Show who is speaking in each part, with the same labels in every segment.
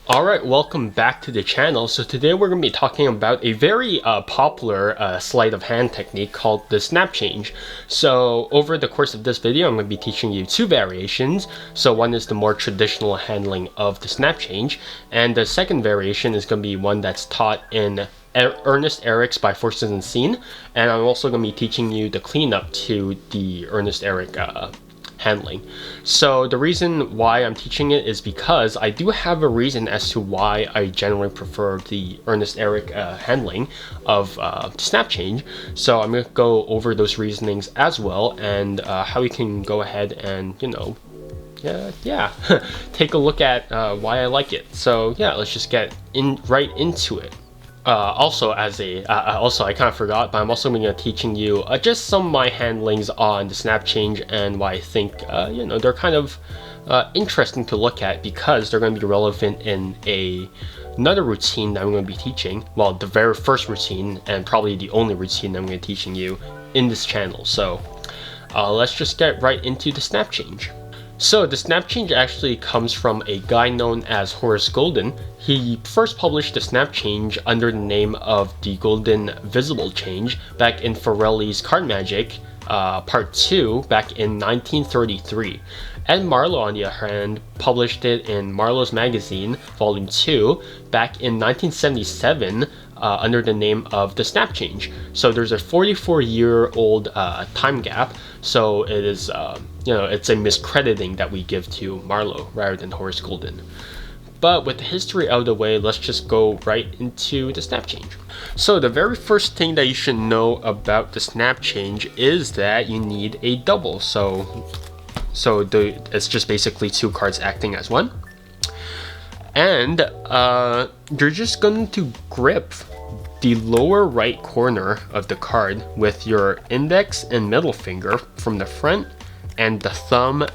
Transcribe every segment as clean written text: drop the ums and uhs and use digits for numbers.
Speaker 1: Alright, welcome back to the channel. So today we're going to be talking about a very popular sleight of hand technique called the snap change. So over the course of this video, I'm going to be teaching you two variations. So one is the more traditional handling of the snap change, and the second variation is going to be one that's taught in Ernest Eric's By Forces Unseen, and I'm also going to be teaching you the cleanup to the Ernest Eric handling. So the reason why I'm teaching it is because I do have a reason as to why I generally prefer the Ernest Eric handling of snap change. So I'm going to go over those reasonings as well, and how we can go ahead and, take a look at why I like it. So yeah, let's just get right into it. Also, I kind of forgot, but I'm also going to be teaching you just some of my handlings on the snap change and why I think they're kind of interesting to look at, because they're going to be relevant in another routine that I'm going to be teaching. Well, the very first routine, and probably the only routine I'm going to be teaching you in this channel. So let's just get right into the snap change. So the snap change actually comes from a guy known as Horace Golden. He first published the snap change under the name of the Golden Visible Change back in Forelli's Card Magic Part 2 back in 1933. Ed Marlowe, on the other hand, published it in Marlowe's Magazine Volume 2 back in 1977 under the name of the snap change. So there's a 44-year-old time gap. So it is, it's a miscrediting that we give to Marlowe rather than Horace Golden. But with the history out of the way, let's just go right into the snap change. So the very first thing that you should know about the snap change is that you need a double. So it's just basically two cards acting as one. And you're just going to grip the lower right corner of the card with your index and middle finger from the front and the thumb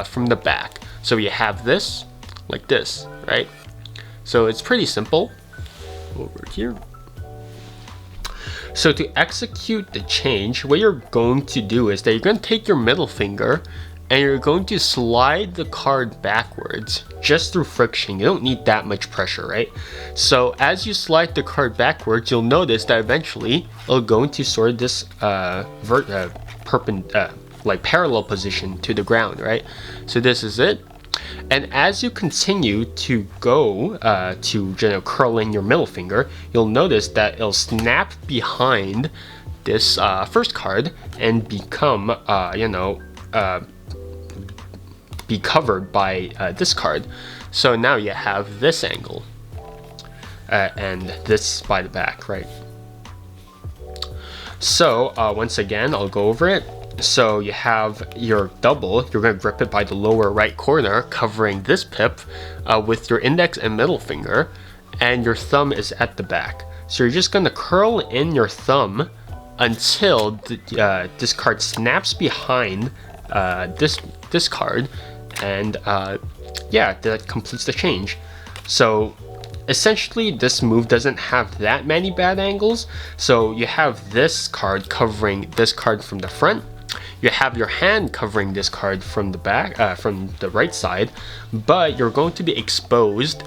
Speaker 1: from the back. So you have this like this, right? So it's pretty simple. Over here. So to execute the change, what you're going to do is that you're going to take your middle finger and you're going to slide the card backwards just through friction. You don't need that much pressure, right? So as you slide the card backwards, you'll notice that eventually it'll go into sort of this parallel position to the ground, right? So this is it. And as you continue to go to curl in your middle finger, you'll notice that it'll snap behind this first card and become be covered by this card. So now you have this angle and this by the back, right? So once again, I'll go over it. So you have your double, you're going to grip it by the lower right corner, covering this pip with your index and middle finger, and your thumb is at the back. So you're just going to curl in your thumb until this card snaps behind this card, and that completes the change. So essentially this move doesn't have that many bad angles. So you have this card covering this card from the front, you have your hand covering this card from the back, from the right side, but you're going to be exposed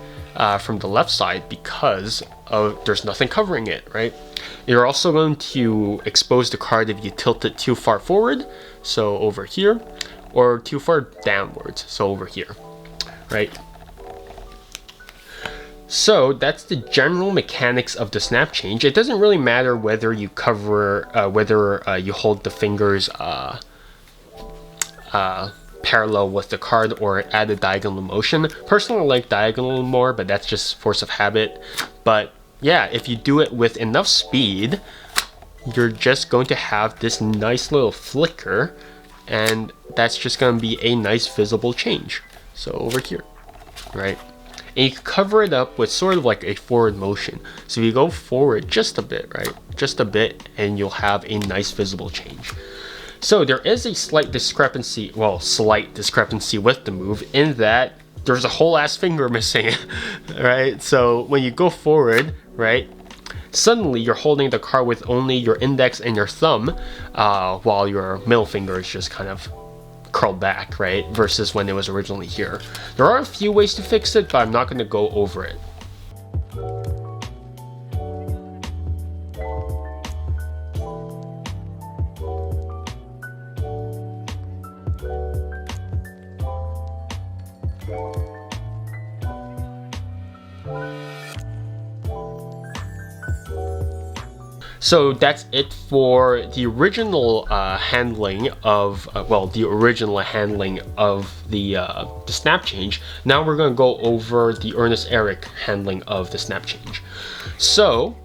Speaker 1: from the left side because there's nothing covering it, right? You're also going to expose the card if you tilt it too far forward, so over here, or too far downwards, so over here, right? So that's the general mechanics of the snap change. It doesn't really matter whether you cover, you hold the fingers parallel with the card or add a diagonal motion. Personally, I like diagonal more, but that's just force of habit. But yeah, if you do it with enough speed, you're just going to have this nice little flicker, and that's just going to be a nice visible change. So over here, right? And you can cover it up with sort of like a forward motion. So you go forward just a bit, right? Just a bit, and you'll have a nice visible change. So there is a slight discrepancy with the move, in that there's a whole ass finger missing, right? So when you go forward, right, suddenly you're holding the card with only your index and your thumb, while your middle finger is just kind of curl back, right? Versus when it was originally here. There are a few ways to fix it, but I'm not going to go over it. So that's it for the original handling of the snap change. Now we're going to go over the Ernest Eric handling of the snap change. So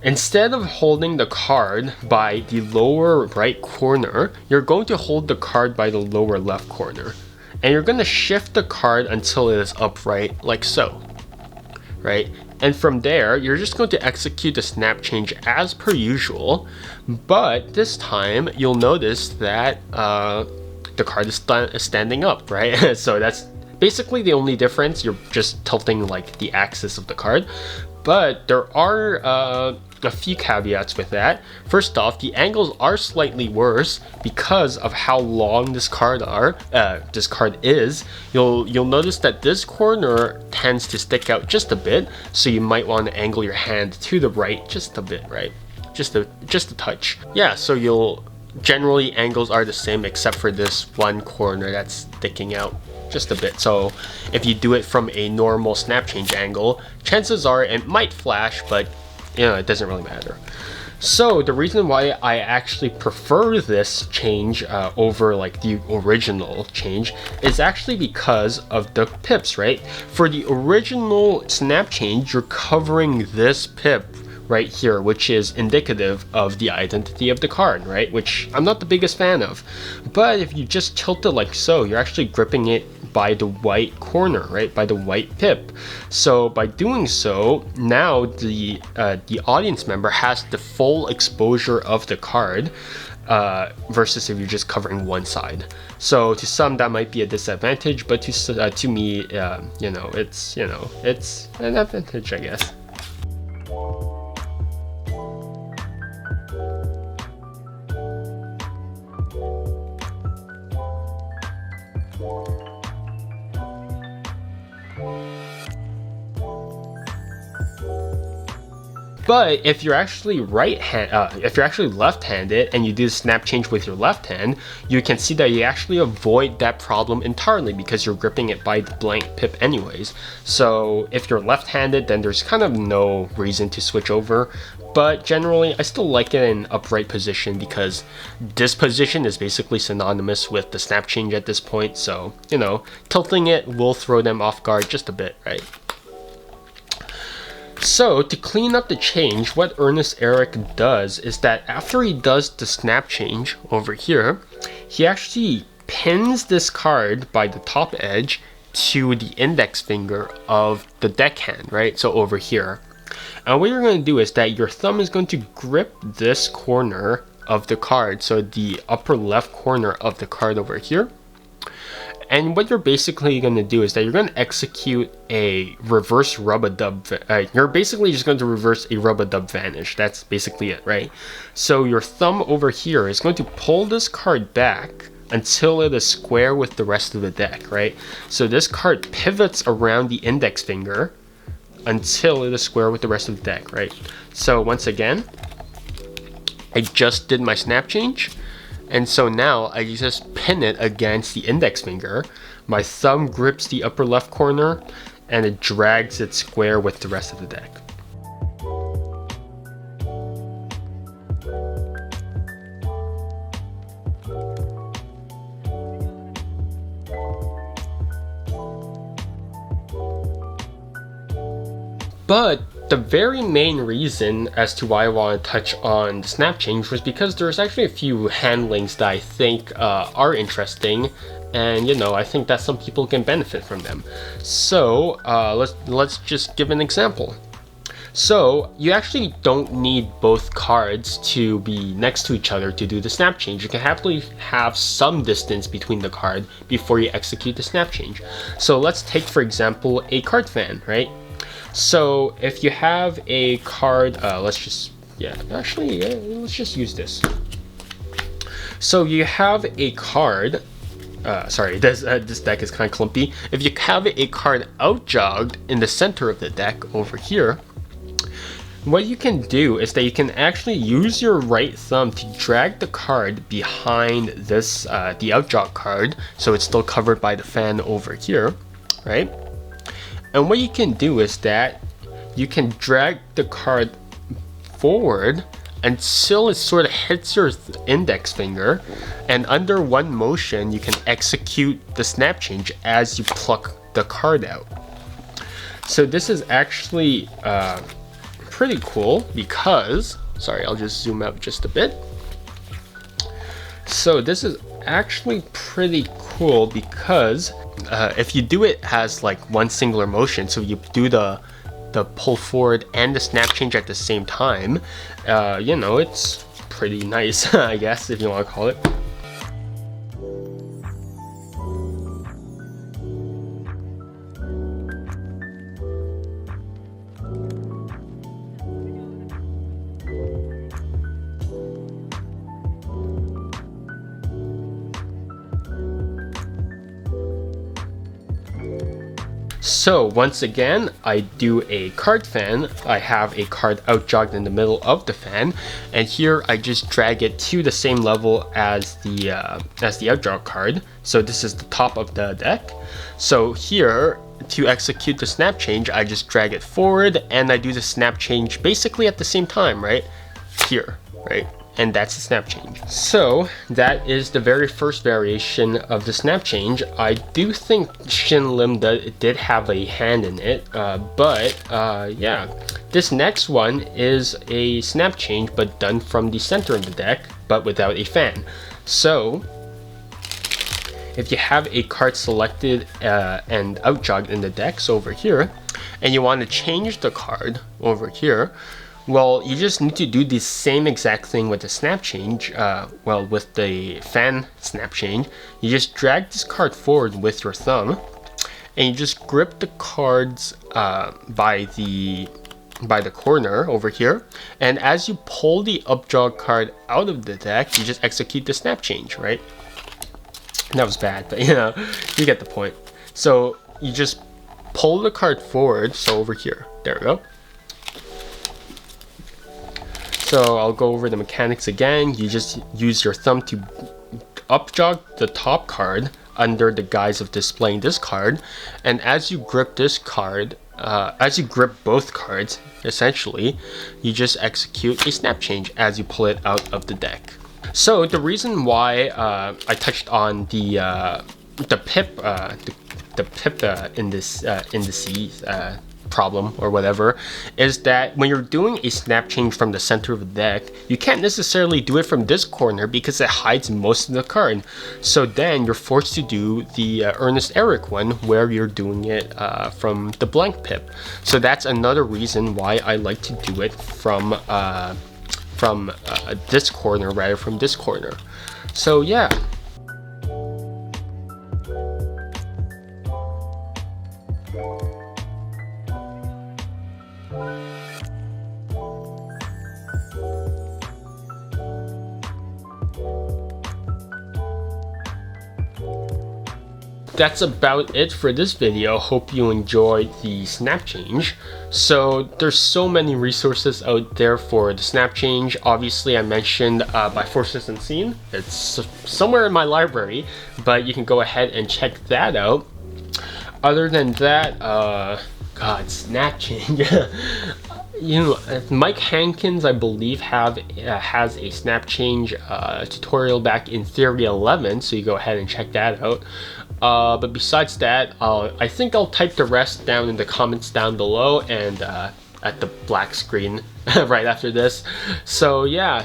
Speaker 1: instead of holding the card by the lower right corner, you're going to hold the card by the lower left corner, and you're going to shift the card until it is upright, like so, right? And from there, you're just going to execute the snap change as per usual, but this time you'll notice that the card is standing up, right? So that's basically the only difference. You're just tilting like the axis of the card, but there are a few caveats with that. First off, the angles are slightly worse because of how long this card is. You'll notice that this corner tends to stick out just a bit, so you might want to angle your hand to the right just a bit, right? Just a touch. Yeah, so generally angles are the same except for this one corner that's sticking out just a bit. So if you do it from a normal snap change angle, chances are it might flash, but it doesn't really matter. So the reason why I actually prefer this change over like the original change is actually because of the pips, right? For the original snap change, you're covering this pip right here, which is indicative of the identity of the card, right? Which I'm not the biggest fan of. But if you just tilt it like so, you're actually gripping it by the white corner, right? By the white pip. So by doing so, now the audience member has the full exposure of the card versus if you're just covering one side. So to some that might be a disadvantage, but to me, it's an advantage, I guess. But if you're actually left-handed and you do the snap change with your left hand, you can see that you actually avoid that problem entirely because you're gripping it by the blank pip anyways. So if you're left-handed, then there's kind of no reason to switch over. But generally, I still like it in upright position because this position is basically synonymous with the snap change at this point. So, tilting it will throw them off guard just a bit, right? So to clean up the change, what Ernest Eric does is that after he does the snap change over here, he actually pins this card by the top edge to the index finger of the deckhand, right? So over here. And what you're going to do is that your thumb is going to grip this corner of the card, so the upper left corner of the card over here. And what you're basically going to do is that you're going to execute a reverse rub-a-dub. You're basically just going to reverse a rub-a-dub vanish. That's basically it, right? So your thumb over here is going to pull this card back until it is square with the rest of the deck, right? So this card pivots around the index finger until it is square with the rest of the deck, right? So once again, I just did my snap change. And so now I just pin it against the index finger. My thumb grips the upper left corner and it drags it square with the rest of the deck. But the very main reason as to why I want to touch on the snap change was because there's actually a few handlings that I think are interesting, and I think that some people can benefit from them. So let's just give an example. So you actually don't need both cards to be next to each other to do the snap change. You can happily have some distance between the card before you execute the snap change. So let's take, for example, a card fan, right? So if you have a card, let's just use this. So you have a card. Sorry, this deck is kind of clumpy. If you have a card outjogged in the center of the deck over here, what you can do is that you can actually use your right thumb to drag the card behind this, the outjog card, so it's still covered by the fan over here, right? And what you can do is that you can drag the card forward until it sort of hits your index finger, and under one motion you can execute the snap change as you pluck the card out. So this is actually pretty cool because, sorry, I'll just zoom out just a bit. So this is actually pretty cool because if you do it as like one singular motion, so you do the pull forward and the snap change at the same time, you know, it's pretty nice, I guess, if you want to call it. So once again, I do a card fan. I have a card outjogged in the middle of the fan, and here I just drag it to the same level as the outjog card. So this is the top of the deck. So here, to execute the snap change, I just drag it forward and I do the snap change basically at the same time, right? Here, right? And that's the snap change. So that is the very first variation of the snap change. I do think Shin Lim did have a hand in it, but yeah. This next one is a snap change, but done from the center of the deck, but without a fan. So if you have a card selected and outjogged in the decks over here, and you want to change the card over here, well, you just need to do the same exact thing with the snap change. Well, with the fan snap change, you just drag this card forward with your thumb, and you just grip the cards by the corner over here. And as you pull the upjog card out of the deck, you just execute the snap change, right? That was bad, but you know, you get the point. So you just pull the card forward. So over here, there we go. So I'll go over the mechanics again. You just use your thumb to upjog the top card under the guise of displaying this card, and as you grip this card, as you grip both cards, essentially, you just execute a snap change as you pull it out of the deck. So the reason why I touched on the pip indices problem or whatever is that when you're doing a snap change from the center of the deck, you can't necessarily do it from this corner because it hides most of the card. So then you're forced to do the Ernest Eric one where you're doing it from the blank pip. So that's another reason why I like to do it from this corner rather from this corner. So yeah. That's about it for this video. Hope you enjoyed the snap change. So there's so many resources out there for the snap change. Obviously I mentioned by Forces Unseen. It's somewhere in my library, but you can go ahead and check that out. Other than that, God, snap change. You know, Mike Hankins, I believe, has a snap change tutorial back in Theory 11, so you go ahead and check that out. But besides that, I think I'll type the rest down in the comments down below and at the black screen right after this. So yeah.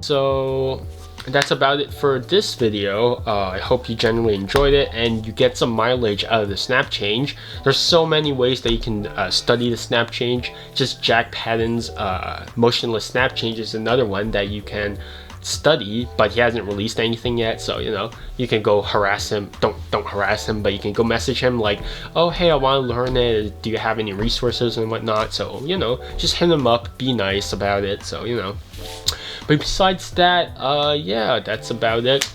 Speaker 1: So that's about it for this video. I hope you genuinely enjoyed it and you get some mileage out of the snap change. There's so many ways that you can study the snap change. Just Jack Patton's motionless snap change is another one that you can study, but he hasn't released anything yet. So you know, you can go harass him. Don't harass him, but you can go message him like, oh hey, I want to learn it. Do you have any resources and whatnot? So you know, just hit him up. Be nice about it. So you know. But besides that, yeah, that's about it.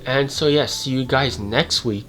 Speaker 1: And so yeah, see you guys next week.